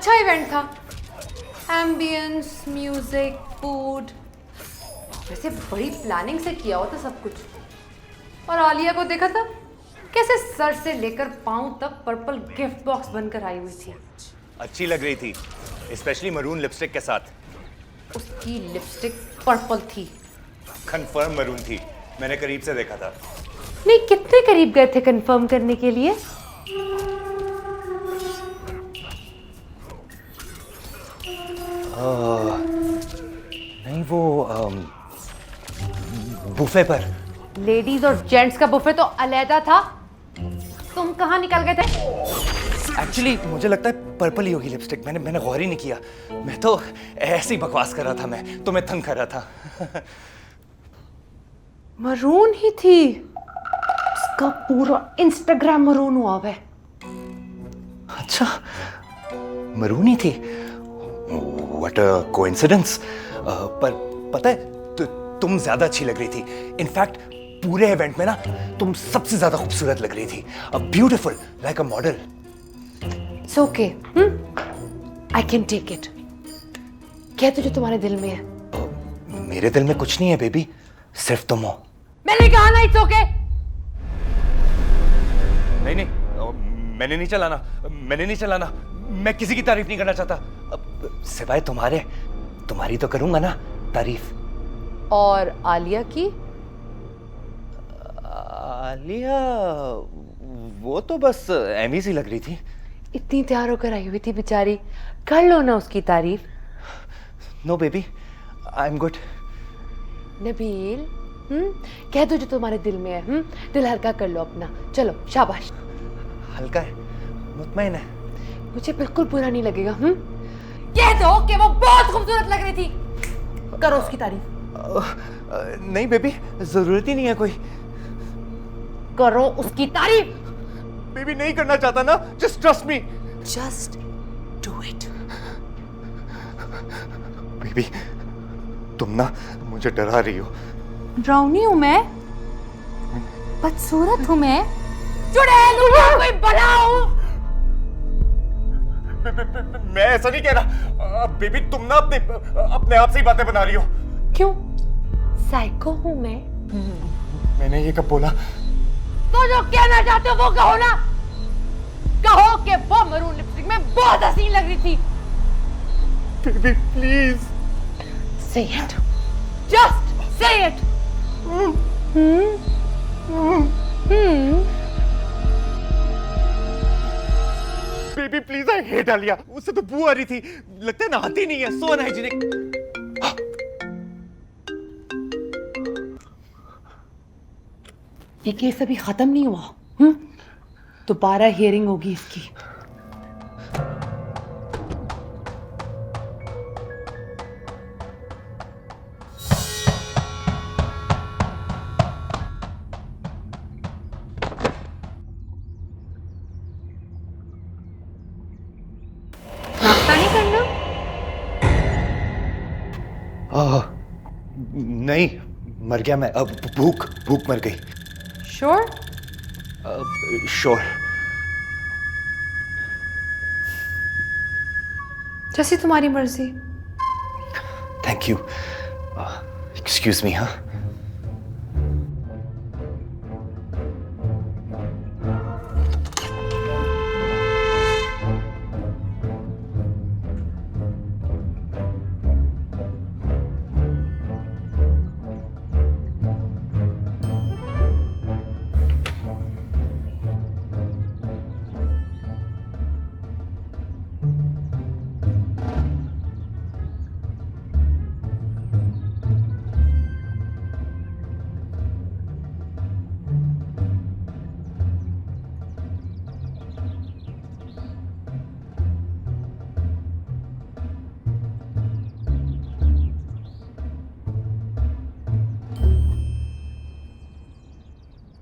अच्छा इवेंट था, ambience, music, food, वैसे बड़ी प्लानिंग से किया हुआ था सब कुछ। और आलिया को देखा था कैसे सर से लेकर पांव तक पर्पल गिफ्ट बॉक्स बनकर आई हुई थी। अच्छी लग रही थी, स्पेशली मरून लिपस्टिक के साथ। उसकी लिपस्टिक पर्पल थी। कंफर्म मरून थी, मैंने करीब से देखा था। नहीं, कितने करीब गए थे कंफर्म करने के लिए? नहीं, वो बुफे पर। लेडीज और जेंट्स का बुफे तो अलहदा था। तुम कहाँ निकल गए थे? एक्चुअली मुझे लगता है पर्पल ही होगी लिपस्टिक। मैंने गौर ही नहीं किया। मैं तो ऐसे ही बकवास कर रहा था, मैं तुम्हें तंग कर रहा था। मरून ही थी। उसका पूरा इंस्टाग्राम मरून हुआ है। अच्छा, मरून ही थी। What a coincidence. पर पता है, तुम ज्यादा अच्छी लग रही थी। इनफैक्ट पूरे इवेंट में ना तुम सबसे ज्यादा खूबसूरत लग रही थी। Beautiful, like a model. It's okay. I can take it. क्या तुझे तुम्हारे दिल में है? मेरे दिल में कुछ नहीं है बेबी, सिर्फ तुम हो। मैंने कहा ना it's okay. नहीं नहीं, मैंने नहीं चलाना। मैं किसी की तारीफ नहीं करना चाहता। सिवाय तुम्हारी तो करूंगा ना तारीफ। और आलिया की? आलिया वो तो बस एमी सी लग रही थी। इतनी तैयार होकर आई हुई थी बेचारी, कर लो ना उसकी तारीफ। No baby, I am good. Nabeel, कह दो जो तुम्हारे दिल में है। दिल हल्का कर लो अपना। चलो शाबाश। हल्का है, मुतमईन है। मुझे बिल्कुल बुरा नहीं लगेगा। कह दो कि वो बहुत खूबसूरत लग रही थी। करो उसकी तारीफ। नहीं बेबी, जरूरत ही नहीं है कोई। करो उसकी तारीफ। बेबी नहीं करना चाहता ना, just trust me. Just do it. Baby तुम ना मुझे डरा रही हो। डरावनी हूं मैं? बदसूरत हूं मैं? चुड़ैल हूं या कोई बला हूं? मैं ऐसा नहीं कह रहा। बेबी तुम ना अपने आप से ही बातें बना रही हो। क्यों? साइको हूं मैं? मैंने ये कब बोला? तो जो कहना चाहते हो वो कहो ना। कहो कि वो मरून लिपस्टिक में बहुत हसीन लग रही थी। Baby please Say it. Just say it. Baby please, I hate Alia. उससे तो बू आ रही थी, लगता है नहाती नहीं है। सो अनहाइजीनिक। ये केस अभी खत्म नहीं हुआ। दोबारा हियरिंग होगी इसकी। नाश्ता नहीं करना? नहीं, मर गया मैं। अब भूख मर गई। श्योर? श्योर। जैसी तुम्हारी मर्जी। Thank you. Excuse me. हाँ,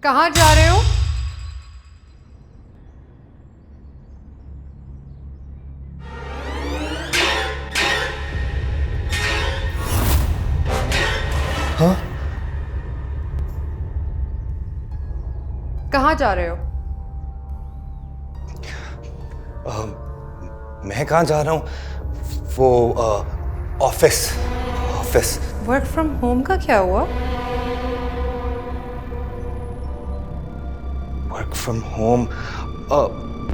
कहाँ जा रहे हो? हाँ? कहाँ जा रहे हो? मैं कहाँ जा रहा हूँ? वो office. Office. Work from home का क्या हुआ? Work from home?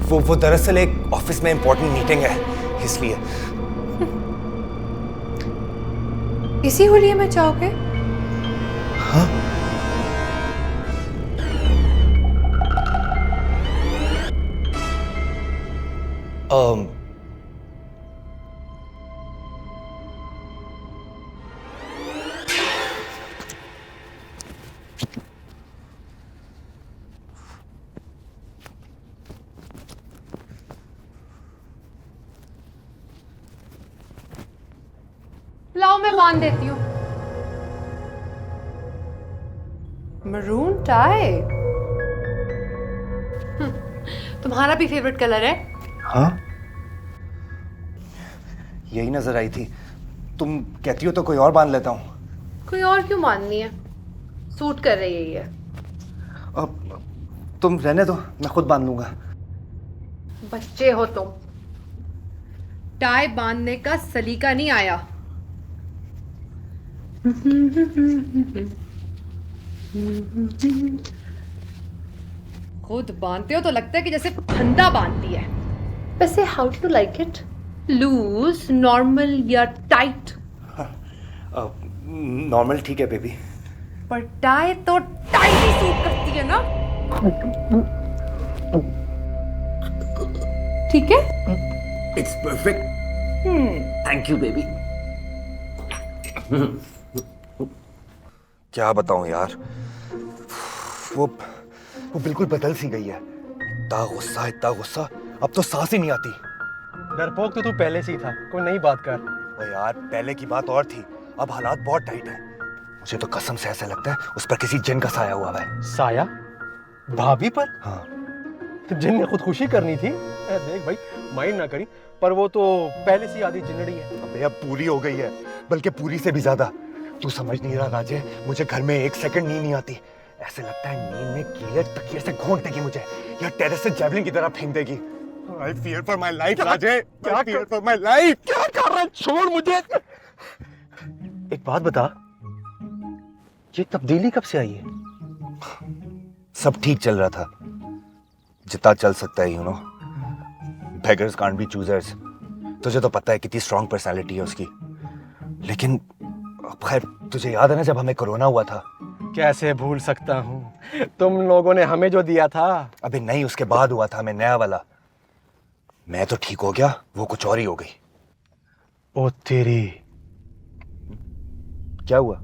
वो दरअसल एक ऑफिस में इंपॉर्टेंट मीटिंग है, इसलिए। इसी होलिये में जाओगे? हाँ। लाओ मैं बांध देती हूँ। Maroon tie. तुम्हारा भी फेवरेट कलर है? हाँ, यही नजर आई थी। तुम कहती हो तो कोई और बांध लेता हूँ। कोई और क्यों बांधनी है? सूट कर रही है ये। अब तुम रहने दो, मैं खुद बांध लूंगा। बच्चे हो तुम। टाई बांधने का सलीका नहीं आया। खुद बांधते हो तो लगता है कि जैसे फंदा बांधती है। वैसे how do like it? Loose, normal या टाइट? नॉर्मल ठीक है बेबी। पर टाई तो टाइट ही सूट करती है ना? ठीक है? It's perfect. Thank you baby. क्या बताऊं यार, वो बिल्कुल बदल सी गई है। इतना गुस्सा, अब तो सांस ही नहीं आती। डरपोक तो तू पहले से ही था, कोई नई बात कर। ओ यार, पहले की बात और थी, अब हालात बहुत टाइट है। मुझे तो कसम से ऐसा लगता है उस पर किसी जिन का साया हुआ है। साया? भाभी पर? हाँ। तो जिन ने खुदकुशी करनी थी। देख भाई, माइंड ना करी, पर वो तो पहले से आधी जिनड़ी है। अबे अब पूरी हो गई है, बल्कि पूरी से भी ज्यादा। तू समझ नहीं रहा राजे, मुझे घर में एक सेकंड नींद नहीं आती। ऐसे लगता है नींद में कीड़े तकिए से घोंट देगी मुझे, या टेरेस से जेवलिन की तरह फेंक देगी। I fear for my life, Raje. I fear for my life। क्या कर रहा है? छोड़ मुझे। एक बात बता, ये तब्दीली कब से आई है? सब ठीक चल रहा था, जितना चल सकता है, you know. Beggars can't be choosers. तुझे तो पता है कितनी स्ट्रांग पर्सनालिटी है उसकी। लेकिन खैर, तुझे याद है ना जब हमें कोरोना हुआ था? कैसे भूल सकता हूँ, तुम लोगों ने हमें जो दिया था। अबे नहीं, उसके बाद हुआ था हमें नया वाला। मैं तो ठीक हो गया, वो कुछ और ही हो गई। ओ तेरी। क्या हुआ?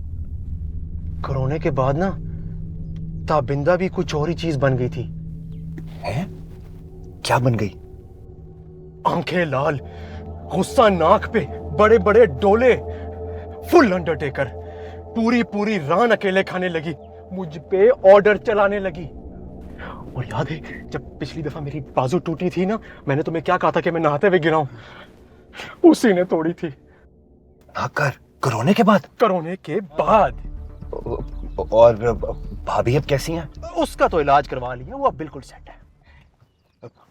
कोरोना के बाद ना ताबिंदा भी कुछ और ही चीज बन गई थी। हैं? क्या बन गई? आंखें लाल, गुस्सा नाक पे, बड़े बड़े डोले, फुल अंडरटेकर। पूरी पूरी रान अकेले खाने लगी, मुझ पे ऑर्डर चलाने लगी। और याद है जब पिछली दफा मेरी बाजू टूटी थी ना, मैंने तुम्हें क्या कहा था कि मैं नहाते हुए गिरा हूं? उसी ने तोड़ी थी। नाकर? कोरोना के बाद? कोरोना के बाद। और भाभी अब कैसी हैं? उसका तो इलाज करवा लिया, वो अब बिल्कुल सेट है।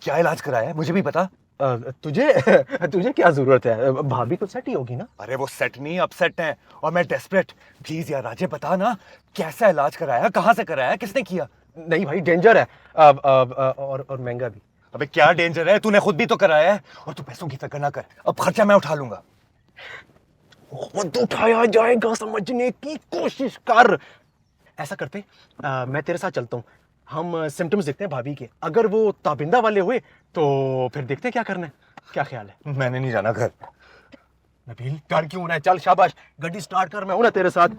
क्या इलाज कराया है, मुझे भी पता। तुझे क्या जरूरत है, भाभी तो सेट ही होगी ना। अरे वो सेट नहीं, अपसेट है, और मैं डेस्परेट। प्लीज यार राजे, बता ना, कैसा इलाज कराया, कहाँ से कराया, किसने किया? नहीं भाई, डेंजर है। और महंगा भी। अबे क्या डेंजर है, तूने खुद भी तो कराया है। और तू पैसों की फिक्र ना कर, अब खर्चा मैं उठा लूंगा। खुद उठाया जाएगा, समझने की कोशिश कर। ऐसा करते, मैं तेरे साथ चलता हूँ, हम सिम्टम्स देखते हैं भाभी के। अगर वो ताबिंदा वाले हुए तो फिर देखते हैं क्या करना है। क्या ख्याल है? मैंने नहीं जाना घर। नबील, डर क्यों ना है? चल शाबाश, गाड़ी स्टार्ट कर, मैं हूं ना तेरे साथ।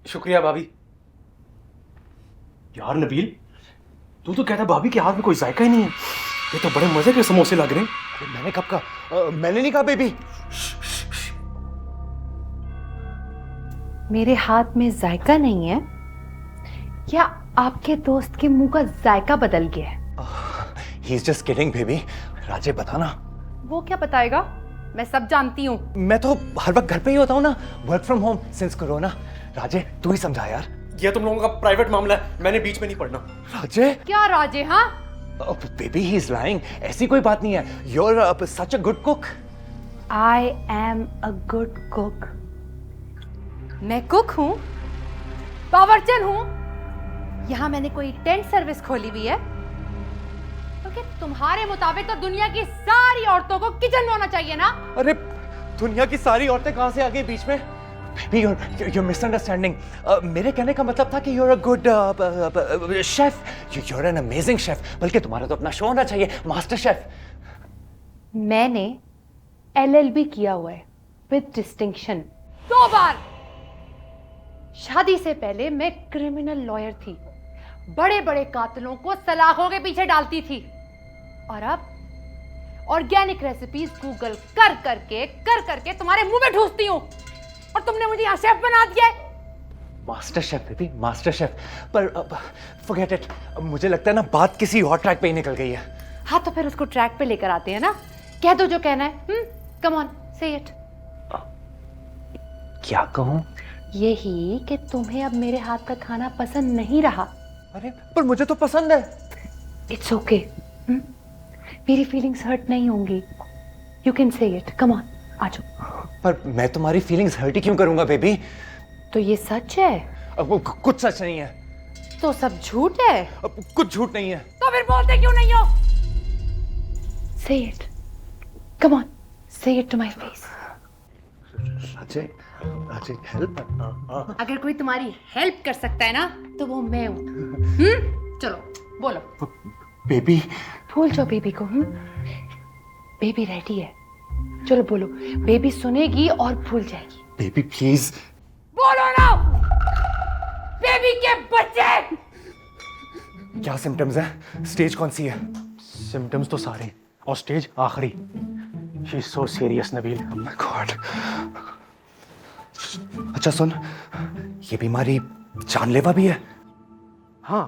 शुक्रिया भाभी। यार नबील, तू तो कहता भाभी के हाथ में कोई जायका ही नहीं है। ये तो बड़े मजे के समोसे लग रहे हैं। मैंने कब कहा? मैंने नहीं कहा बेबी। मेरे हाथ में जायका नहीं है, या आपके दोस्त के मुंह का जायका बदल गया है? He is just kidding, baby. राजे बता ना। वो क्या बताएगा, मैं सब जानती हूँ। मैं तो हर वक्त घर पे ही होता हूँ ना, work from home since corona. राजे तू ही समझा यार। ये तुम लोगों का प्राइवेट मामला है, मैंने बीच में नहीं पड़ना। राजे? क्या राजे? हाँ, बेबी ही इज लाइंग, ऐसी कोई बात नहीं है. You're such a good cook. I am a good cook. मैं कुक हूँ, बावर्चन हूँ. यहाँ मैंने कोई टेंट सर्विस खोली हुई है. क्योंकि तुम्हारे मुताबिक तो दुनिया की सारी औरतों को किचन में होना चाहिए ना. अरे दुनिया की सारी औरतें कहाँ से आ गई बीच में? Baby, you're misunderstanding. मेरे कहने का मतलब था कि you're a good chef. You're an amazing chef. बल्कि तुम्हारा तो अपना शो होना चाहिए, मास्टर शेफ. मैंने LLB किया हुआ है विद डिस्टिंक्शन 2 बार. शादी से पहले मैं क्रिमिनल लॉयर थी, बड़े बड़े कातिलों को सलाखों के पीछे डालती थी. और अब ऑर्गेनिक रेसिपीज गूगल कर करके तुम्हारे मुंह में ठूसती हूँ. और तुमने मुझे यहाँ शेफ बना दिया है. Master chef baby, master chef. पर forget it. मुझे लगता है ना बात किसी और ट्रैक पे ही निकल गई है. हाँ तो फिर उसको ट्रैक पे लेकर आते हैं ना. कह दो जो कहना है. कम ऑन से इट. क्या कहूँ? यही कि तुम्हें अब मेरे हाथ का खाना पसंद नहीं रहा. अरे पर मुझे तो पसंद है. It's okay. मेरी फीलिंग्स हर्ट नहीं होंगी. You can say it. Come on, आ जाओ. पर मैं तुम्हारी फीलिंग्स हर्ट ही क्यों करूंगा बेबी? तो ये सच है? अब कुछ सच नहीं है. तो सब झूठ है? अब कुछ झूठ नहीं है. तो फिर बोलते क्यों नहीं हो? Say it. Come on, say it to my face. Ajay, Ajay help. अगर कोई तुम्हारी हेल्प कर सकता है ना तो वो मैं हूँ. चलो बोलो. बेबी. भूल जाओ बेबी को. बेबी रेडी है. चलो बोलो. बेबी सुनेगी और भूल जाएगी. Baby please. बोलो ना. बेबी के बच्चे. क्या सिम्टम्स हैं? स्टेज कौन सी है? सिम्टम्स तो सारे और स्टेज आखिरी. She is so serious Nabeel. Oh my God. अच्छा सुन, ये बीमारी जानलेवा भी है. हाँ,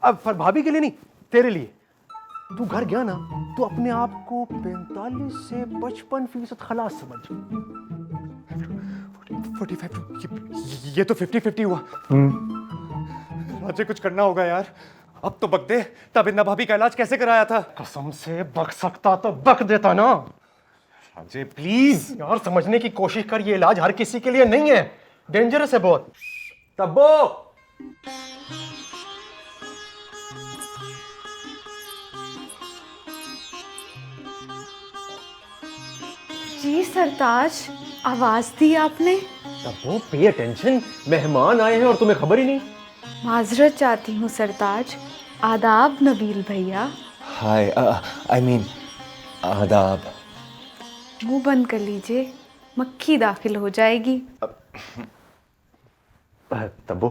अब पर भाभी के लिए नहीं, तेरे लिए. तू घर गया ना तो अपने आप को 45 से 55% खलास समझ. 45. ये तो 50-50 हुआ. मुझे कुछ करना होगा यार. अब तो बक दे. तब इन्ना भाभी का इलाज कैसे कराया था? कसम से बक सकता तो बक देता ना. अजय प्लीज यार समझने की कोशिश कर, ये इलाज हर किसी के लिए नहीं है. डेंजरस है बहुत. तब्बो. जी सरताज, आवाज दी आपने. तब्बो पे अटेंशन. मेहमान आए हैं और तुम्हें खबर ही नहीं. माजरत चाहती हूँ सरताज. आदाब नबील भैया. हाय, आई मीन आदाब. मुंह बंद कर लीजिए, मक्खी दाखिल हो जाएगी. तब्बो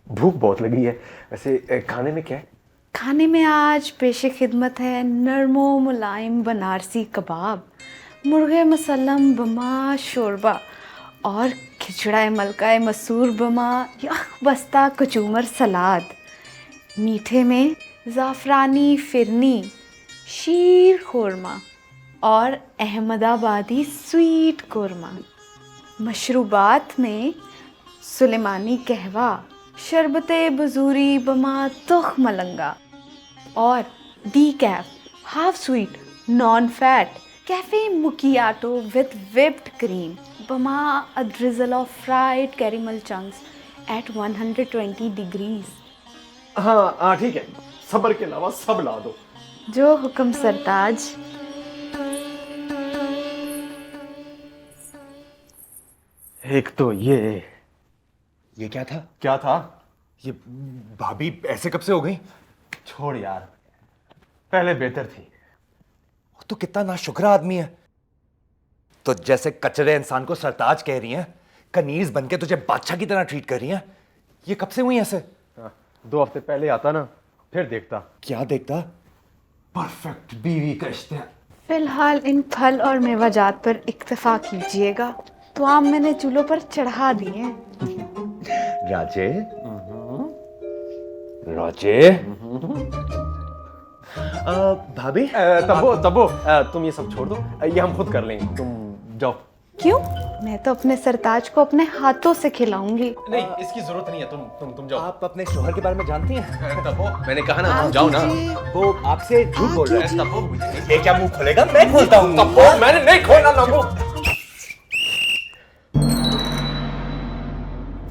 भूख बहुत लगी है. वैसे खाने में क्या है? खाने में आज पेशे खिदमत है नरमो मुलायम बनारसी कबाब, मुर्गे मसल्लम बमा शोरबा और खिचड़ा मलका मसूर बमा या बस्ता कचूमर सलाद. मीठे में ज़ाफ़रानी फिरनी, शीर खुरमा और अहमदाबादी स्वीट खुरमा. मशरूबात में सुलेमानी कहवा, शरबते बजूरी बमा तुख मलंगा और decaf half sweet non fat caffe macchiato with whipped cream bama a drizzle of fried caramel chunks at 120 degrees. हाँ ठीक है. सब्र के अलावा सब ला दो. जो हुक्म सरताज. एक तो ये क्या था? क्या था? ये भाभी ऐसे कब से हो गई? छोड़ यार, पहले बेहतर थी. तो कितना नाशुक्र आदमी है. तो जैसे कचरे इंसान को सरताज कह रही हैं, कनीज बनके तुझे बादशाह की तरह ट्रीट कर रही हैं. ये कब से हुई ऐसे? 2 हफ्ते पहले आता ना, फिर देखता. क्या देखता? परफेक्ट बीवी का इश्तेहार. फिलहाल इन फल और मेवाजात पर इक्तफा कीजिएगा. तो आम मैंने चूल्हों पर चढ़ा दिए हैं. राजे, राजे. भाभी. तब्बो तुम ये सब छोड़ दो. ये हम खुद कर लेंगे. तुम जाओ. क्यों? मैं तो अपने सरताज को अपने हाथों से खिलाऊंगी। नहीं, इसकी जरूरत नहीं है। तुम जाओ। आप अपने शोहर के बारे में जानती हैं? तपो, मैंने कहा ना तुम जाओ ना। वो आपसे झूठ बोल रहा है। तपो, ये क्या मुंह खोलेगा? मैं खोलता हूँ। तपो, मैंने नहीं खोला ना वो।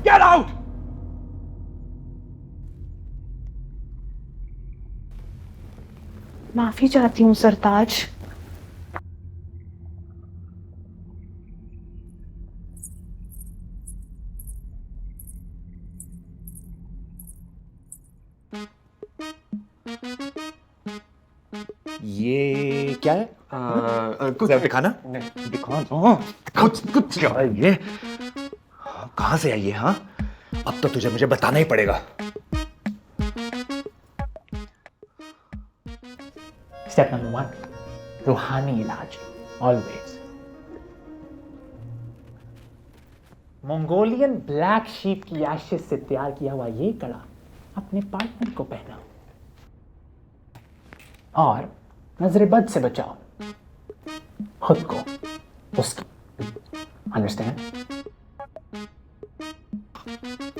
Get out! माफी चाहती हूँ सरताज। ये क्या है? कुछ जरा दिखाना। नहीं। दिखा दो। कुछ क्या है ये? कहाँ से आई है? हाँ, अब तो तुझे मुझे बताना ही पड़ेगा। Step number 1, रूहानी इलाज, always. मंगोलियन ब्लैक शीप की एशेस से तैयार किया हुआ ये कड़ा अपने पार्टनर को पहनाओ और नजर बद से बचाओ खुद को उसकी। Understand?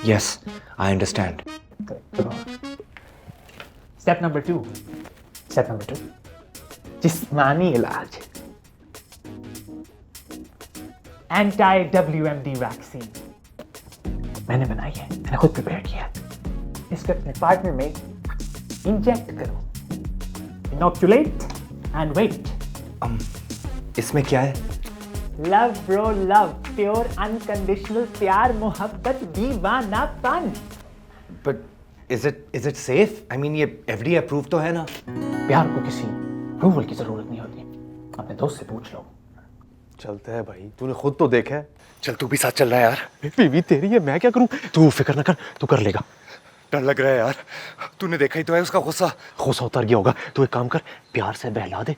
Yes, I understand. Step number 2, जिस्मानी इलाज, एंटी WMD वैक्सीन मैंने बनाई है, मैंने खुद प्रिपेयर किया है। इसको अपने पार्टनर में इंजेक्ट करो, इनोक्यूलेट एंड वेट। इसमें क्या है? Love bro love, pure unconditional प्यार, मोहब्बत, दीवानापन। But is it safe? I mean, ये FDA approved तो है ना? प्यार को किसी अप्रूवल की जरूरत नहीं होती, अपने दोस्त से पूछ लो। चलते हैं भाई, तूने खुद तो देखा है। चल तू भी साथ चल रहा है यार। बीवी तेरी है, मैं क्या करूं? तू फिक्र ना कर, तू कर लेगा। डर लग रहा है यार। तूने देखा ही तो है उसका गुस्सा। गुस्सा उतर गया होगा। तू एक काम कर, प्यार से बहला दे,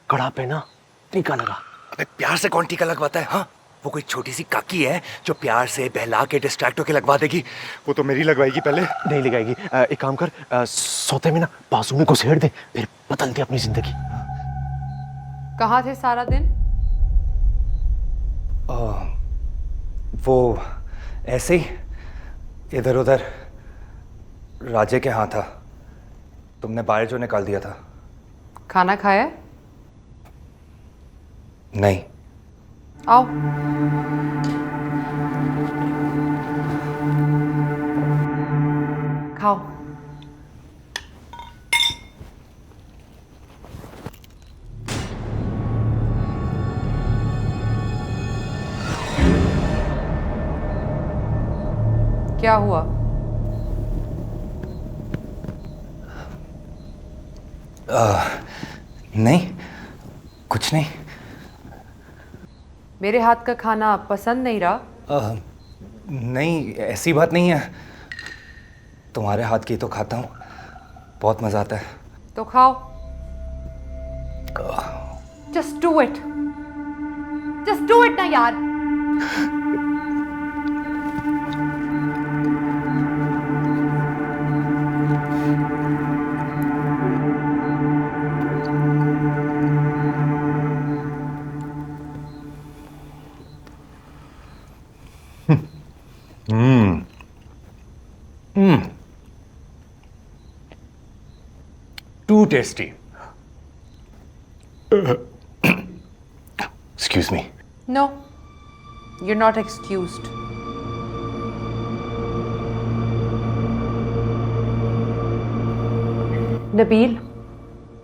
कड़ा पे ना टीका लगा। अबे प्यार से कौन टीका लगवाता है? हाँ, वो कोई छोटी सी काकी है जो प्यार से बहला के डिस्ट्रैक्ट होके लगवा देगी। वो तो मेरी लगवाएगी पहले। नहीं लगाएगी। एक काम कर, सोते में ना बाजू में घुसेड़ दे, फिर बदल दे अपनी जिंदगी। कहाँ थे सारा दिन? वो ऐसे ही इधर उधर राजे के यहाँ था। तुमने बाहर जो निकाल दिया था। खाना खाया? नहीं। आओ। खाओ। क्या हुआ? नहीं, कुछ नहीं। मेरे हाथ का खाना पसंद नहीं रहा? नहीं, ऐसी बात नहीं है। तुम्हारे हाथ की तो खाता हूँ, बहुत मजा आता है। तो खाओ। Just do it, just do it ना यार। Too tasty. Excuse me. No, you're not excused. Nabeel,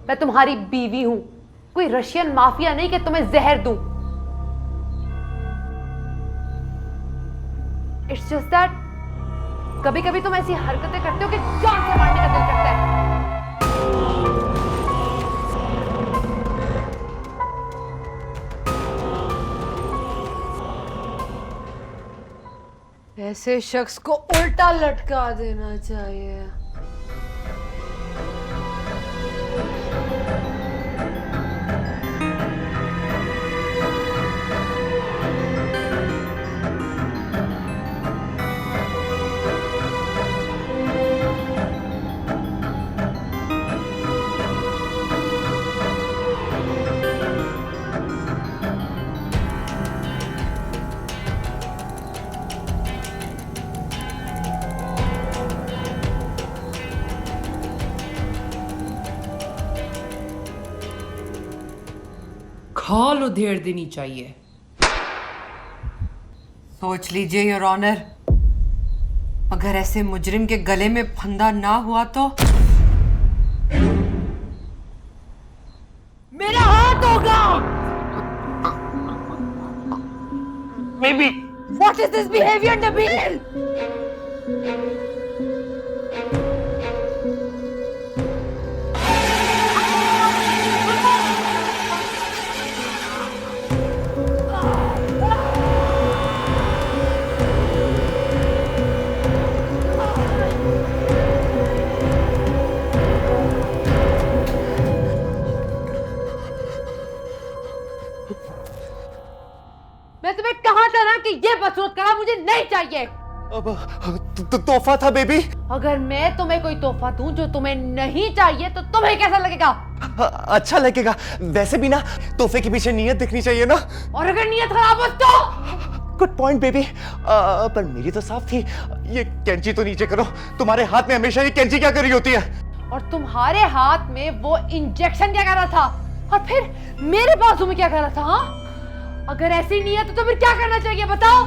मैं तुम्हारी बीवी हूं, कोई रशियन माफिया नहीं कि तुम्हें जहर दूं। It's just that कभी कभी तुम ऐसी हरकतें करते हो कि जान से मारने का दिल करता है। ऐसे शख्स को उल्टा लटका देना चाहिए। खाल उधेड़ देनी चाहिए। सोच लीजिए योर ऑनर, अगर ऐसे मुजरिम के गले में फंदा ना हुआ तो मेरा हाथ होगा। Baby What is this behavior, Nabil? मैं तुम्हें कहा था ना कि ये बसरूद कड़ा मुझे नहीं चाहिए। तोहफा था बेबी। अगर मैं तुम्हें कोई तोहफा दूं जो तुम्हें नहीं चाहिए तो तुम्हें कैसा लगेगा? अच्छा लगेगा। वैसे भी ना तोहफे के पीछे नीयत दिखनी चाहिए ना। और अगर नीयत खराब हो तो? Good point baby. पर मेरी तो साफ थी। ये कैंची तो नीचे करो। तुम्हारे हाथ में हमेशा ये कैंची क्या कर रही होती है? और तुम्हारे हाथ में वो इंजेक्शन क्या कर रहा था? और फिर मेरे बाजू में क्या कर रहा था? हाँ, अगर ऐसी नहीं है तो फिर क्या करना चाहिए बताओ?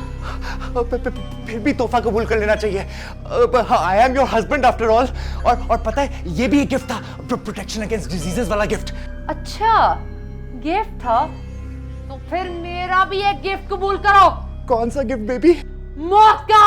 फिर भी तोहफा कबूल कर लेना चाहिए। I am your husband after all. और पता है ये भी एक गिफ्ट था, प्रोटेक्शन अगेंस्ट डिजीजेस वाला गिफ्ट। अच्छा, गिफ्ट था तो फिर मेरा भी एक गिफ्ट कबूल करो। कौन सा गिफ्ट बेबी? मौत का।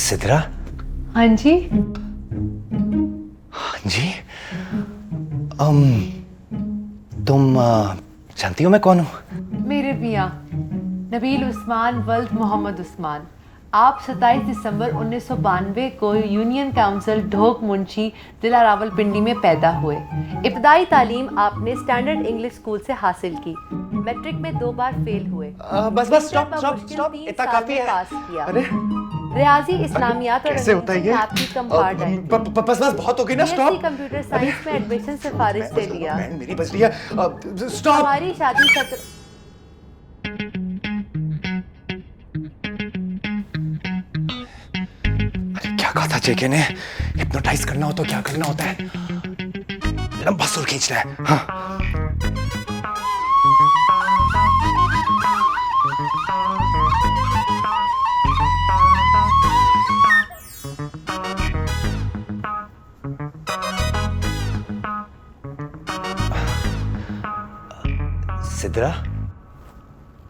सिद्रा। हाँ जी। हाँ जी। तुम जानती हो मैं कौन हूँ? मेरे मियाँ नबील उस्मान वल्द मोहम्मद उस्मान। आप 27 दिसंबर 1992 को यूनियन काउंसिल ढोक मुंशी जिला रावलपिंडी में पैदा हुए। इब्तदाई तालीम आपने स्टैंडर्ड इंग्लिश स्कूल से हासिल की। मैट्रिक में 2 बार फेल हुए। बस बस स्टॉप स्टॉप स्टॉप, इतना काफी है। पास किया। अरे रियाजी इस्लामियात और कैसे होता है ये? आपकी कंपार्ट बस बस बहुत हो गई ना। स्टॉप। कंप्यूटर साइंस में एडमिशन सिफारिश से लिया। मेरी बच रही है। स्टॉप। हमारी शादी सत्र क्या कहा था जेके ने? हिप्नोटाइज करना हो तो क्या करना होता है? लंबा सुर खींचना है। हाँ। सिद्रा।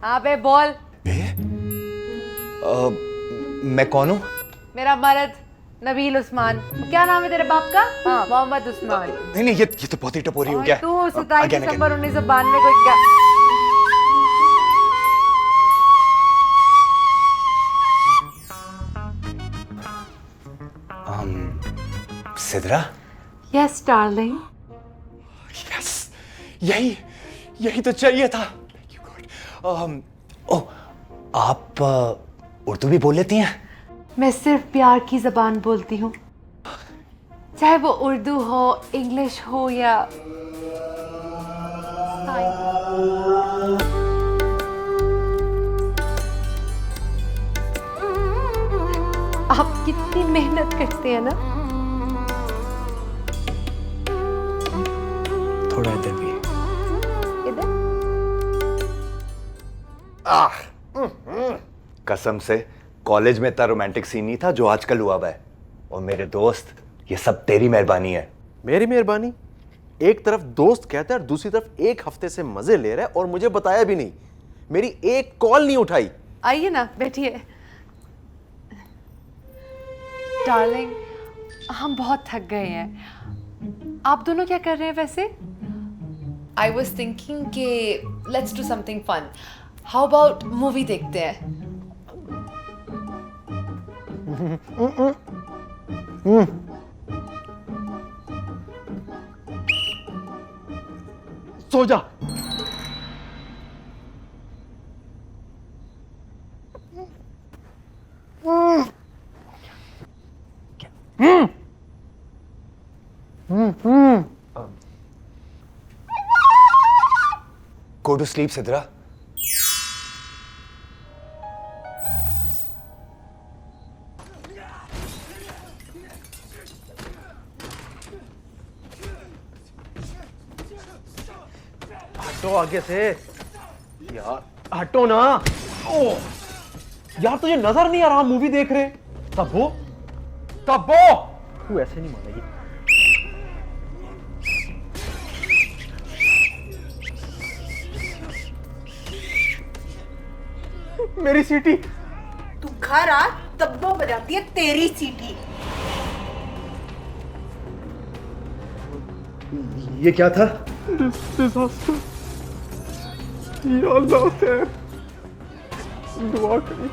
हाँ बे बोल। मैं कौन हूँ? मेरा मर्द नबील उस्मान। क्या नाम है तेरे बाप का? हाँ मोहम्मद उस्मान। नहीं नहीं, ये तो बहुत ही टपोरी हो गया। तू 27 Again, दिसंबर 1992 को क्या? Sidra, yes darling. यस, यही यही तो चाहिए था। Thank you God. ओह, आप उर्दू भी बोल लेती हैं? मैं सिर्फ प्यार की जबान बोलती हूँ, चाहे वो उर्दू हो, इंग्लिश हो या आप कितनी मेहनत करते हैं ना। थोड़ा इधर भी। इधर कसम से कॉलेज में इतना रोमांटिक सीन नहीं था जो आजकल हुआ हुआ है। और मेरे दोस्त, ये सब तेरी मेहरबानी है। मेरी मेहरबानी? एक तरफ दोस्त कहता है और दूसरी तरफ एक हफ्ते से मजे ले रहा है और मुझे बताया भी नहीं। मेरी एक कॉल नहीं उठाई। आइए ना, बैठिए। डार्लिंग, हम बहुत थक गए हैं। आप दोनों क्या कर रहे हैं वैसे? आई वॉज थिंकिंग कि let's do something fun. How about movie देखते हैं? सो जा। Go to sleep, Sidra. हटो आगे से यार, हटो ना। ओह यार, तुझे नजर नहीं आ रहा मूवी देख रहे? तब्बो, तब्बो, तू ऐसे नहीं मानेगी। मेरी सीटी। तू घर आ, तब्बो बजाती है तेरी सीटी। ये क्या था? डिजास्टर। या अल्लाह खैर, दुआ करी।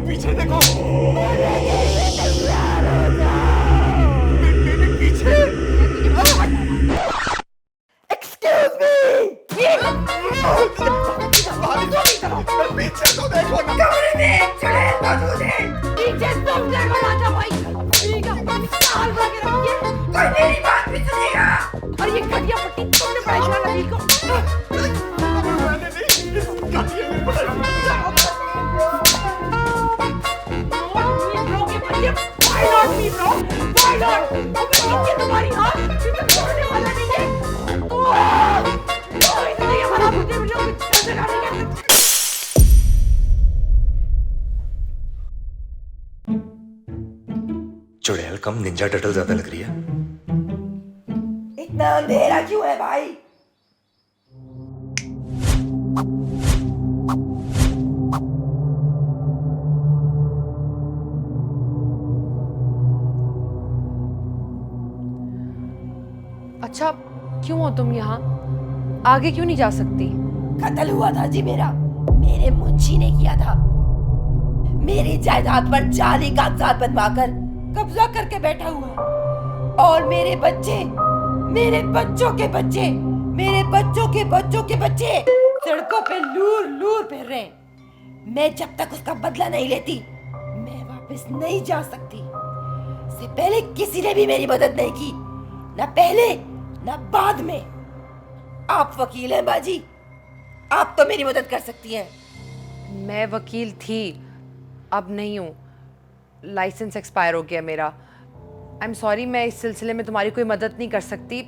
पीछे देखो। पीछे। Excuse me. पीछे तो देखो ना। कमरे में चढ़े मौजूद है। पीछे तुम देखो राजा भाई। ठीक है, साल भागे रखिए। कोई मेरी बात भी सुनेगा। और ये घटिया पट्टी तुमने परेशान अभी को। मैंने नहीं, घटिया मेरी पटाई। Why not me, bro? Why not? ये तुम्हारी हाँ, ये तो छोड़ने वाला नहीं है। इसलिए हमारा मुझे भी लोग कैसे डालेंगे? चुड़ैल कम निंजा टर्टल ज्यादा लग रही है। इतना अंधेरा क्यों है भाई? अच्छा क्यों हो तुम यहाँ? आगे क्यों नहीं जा सकती? कत्ल हुआ था जी मेरा, मेरे मुंशी ने किया था। मेरी जायदाद पर जाली कागजात बनवाकर कब्जा करके बैठा हुआ है। और मेरे बच्चे, मेरे बच्चों के बच्चे, मेरे बच्चों के बच्चों के बच्चे सड़कों पे लूर लूर फिर रहे हैं। मैं जब तक उसका बदला नहीं लेती, मैं वापस नहीं जा सकती। इससे पहले किसी ने भी मेरी मदद नहीं की, ना पहले ना बाद में। आप वकील हैं बाजी, आप तो मेरी मदद कर सकती हैं। मैं वकील थी, अब नहीं हूँ। लाइसेंस एक्सपायर हो गया मेरा। आई एम सॉरी, मैं इस सिलसिले में तुम्हारी कोई मदद नहीं कर सकती।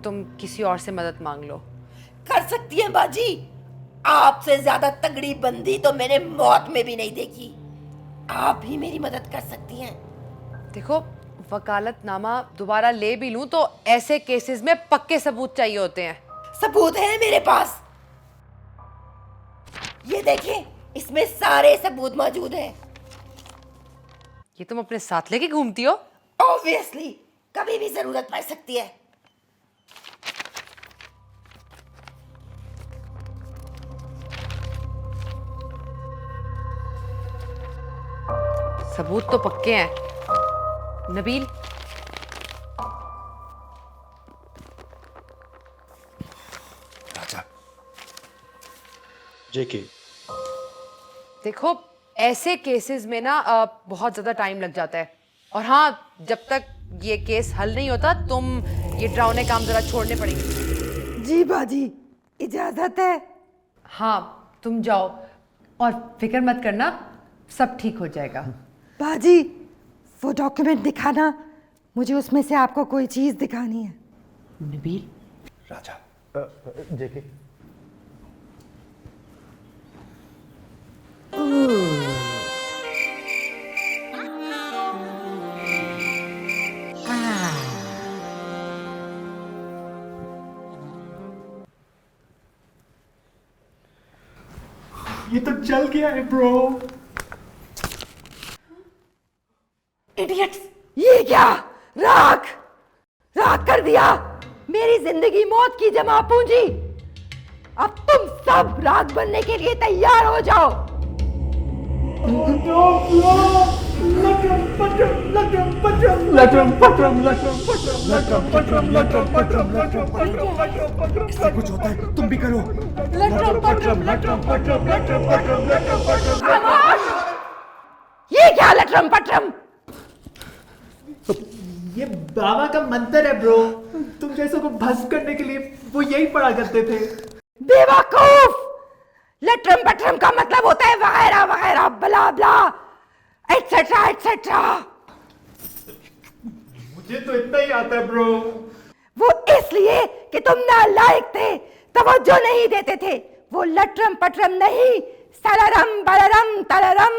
तुम किसी और से मदद मांग लो। कर सकती हैं बाजी, आपसे ज्यादा तगड़ी बंदी तो मैंने मौत में भी नहीं देखी। आप ही मेरी मदद कर सकती हैं। देखो, वकालतनामा दोबारा ले भी लूं तो ऐसे केसेस में पक्के सबूत चाहिए होते हैं। सबूत है मेरे पास, ये देखिए, इसमें सारे सबूत मौजूद हैं। ये तुम अपने साथ लेके घूमती हो? ऑब्वियसली, कभी भी जरूरत पड़ सकती है। सबूत तो पक्के हैं। नबील, राजा। जेके, देखो ऐसे केसेस में ना बहुत ज़्यादा टाइम लग जाता है। और हाँ, जब तक ये केस हल नहीं होता तुम ये डरावने काम ज़रा छोड़ने पड़ेंगे। जी बाजी, इजाजत है। हाँ, तुम जाओ और फिक्र मत करना, सब ठीक हो जाएगा। बाजी, वो डॉक्यूमेंट दिखाना, मुझे उसमें से आपको कोई चीज दिखानी है। नबील, राजा, जेके, ये तो जल गया है ब्रो। इडियट्स, ये क्या? राख राख कर दिया मेरी जिंदगी मौत की जमा पूंजी। अब तुम सब राख बनने के लिए तैयार हो जाओ। इससे कुछ होता है, तुम भी करो। ये क्या लटरम पटरम? ये बाबा का मंत्र है ब्रो। तुम जैसों को भस्म करने के लिए वो यही पढ़ा करते थे। बेवकूफ! लटरम पटरम का मतलब होता है वगैरह वगैरह, ब्ला ब्ला, एटसेट्रा एटसेट्रा। मुझे तो इतना ही आता है ब्रो। वो इसलिए कि तुम नालायक थे, तवज्जो नहीं देते थे। वो लटरम पटरम नहीं, सररम बररम तररम,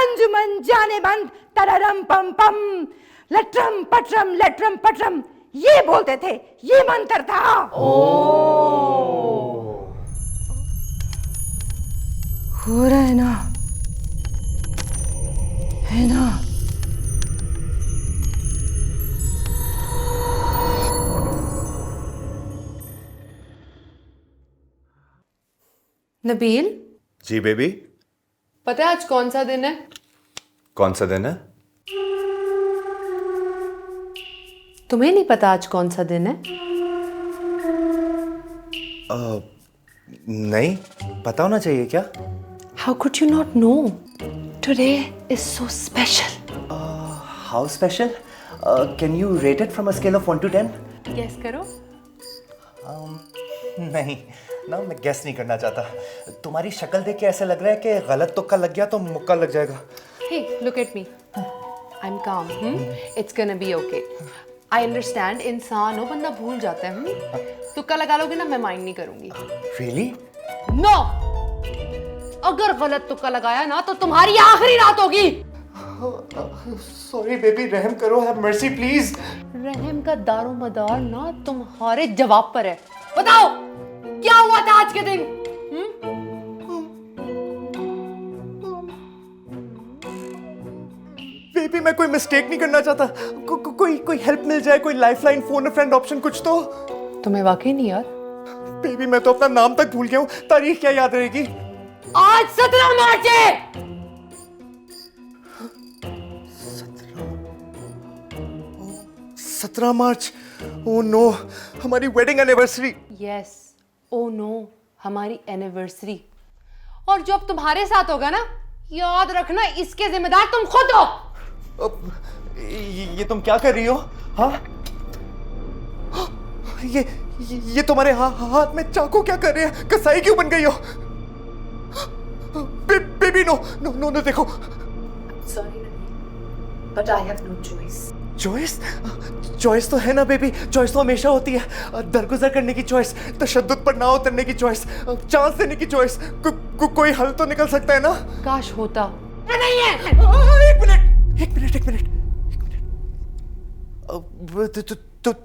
अंजुमन जाने बंद तररम पम पम, लटरम पटरम ये बोलते थे। ये मंत्र था। हो रहा है ना, है ना? नबील, जी बेबी। पता है आज कौन सा दिन है? कौन सा दिन है? तुम्हें नहीं पता आज कौन सा दिन है? नहीं, पता होना चाहिए क्या? How could you not know? Today is so special. How special? Can you rate it from a scale of 1 to 10? Guess करो। नहीं ना, मैं गेस नहीं करना चाहता। तुम्हारी शक्ल देख के ऐसा लग रहा है कि गलत तुक्का लग गया तो मुक्का लग जाएगा। Hey, look at me. I'm calm. It's gonna be okay. I understand, इंसान हो, बंदा भूल जाता है। तुक्का लगा लोगे ना, मैं माइंड नहीं करूंगी। Really? No! अगर गलत तुक्का लगाया ना तो तुम्हारी आखिरी रात होगी। Sorry baby, रहम करो, have mercy please. रहम का दारो मदार ना तुम्हारे जवाब पर है। बताओ क्या हुआ था आज के दिन? बेबी, मैं कोई मिस्टेक नहीं करना चाहता। कोई हेल्प मिल जाए, कोई लाइफलाइन, फोन अ फ्रेंड ऑप्शन कुछ तो। तुम्हें वाकई नहीं याद? बेबी मैं तो अपना नाम तक भूल गया हूँ, तारीख क्या याद रहेगी? आज 17 मार्च है। 17 मार्च। ओह नो, हमारी wedding anniversary. Yes, oh no, हमारी एनिवर्सरी। और जो अब तुम्हारे साथ होगा ना, याद रखना इसके जिम्मेदार तुम खुद हो। ये तुम क्या कर रही हो? हाँ, ये तुम्हारे हाथ में चाकू क्या कर रहे हैं? कसाई क्यों बन गई हो? Baby no no no no, देखो। Sorry, but I have no choice. Choice? Choice तो है ना बेबी, चॉइस तो हमेशा होती है। दरगुजर करने की चॉइस, तशद्दुद पर ना उतरने की चॉइस, चांस देने की चॉइस, कोई हल तो निकल सकता है ना? काश होता। नहीं है। एक मिनट, एक मिनट, एक मिनट, एक मिनट।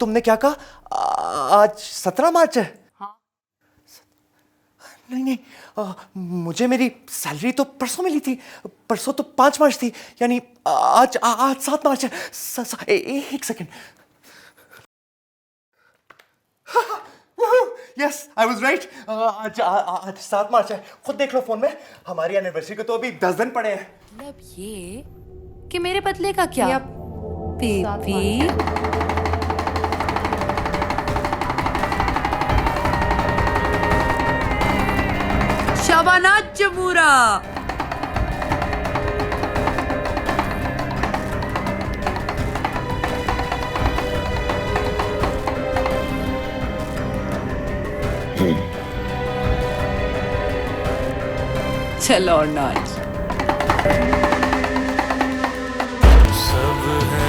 तुमने क्या कहा? आज 17 मार्च है? हाँ। नहीं नहीं, मुझे मेरी सैलरी तो परसों मिली थी। परसों तो 5 मार्च थी, यानी आज 7 मार्च है। एक second. Yes, I was right. आज 7 मार्च है। खुद देख लो फोन में, हमारी एनिवर्सरी को तो अभी 10 दिन पड़े हैं। मतलब ये कि मेरे बदले का क्या? यप, बेबी शबाना चमूरा। चलो नाच। सब है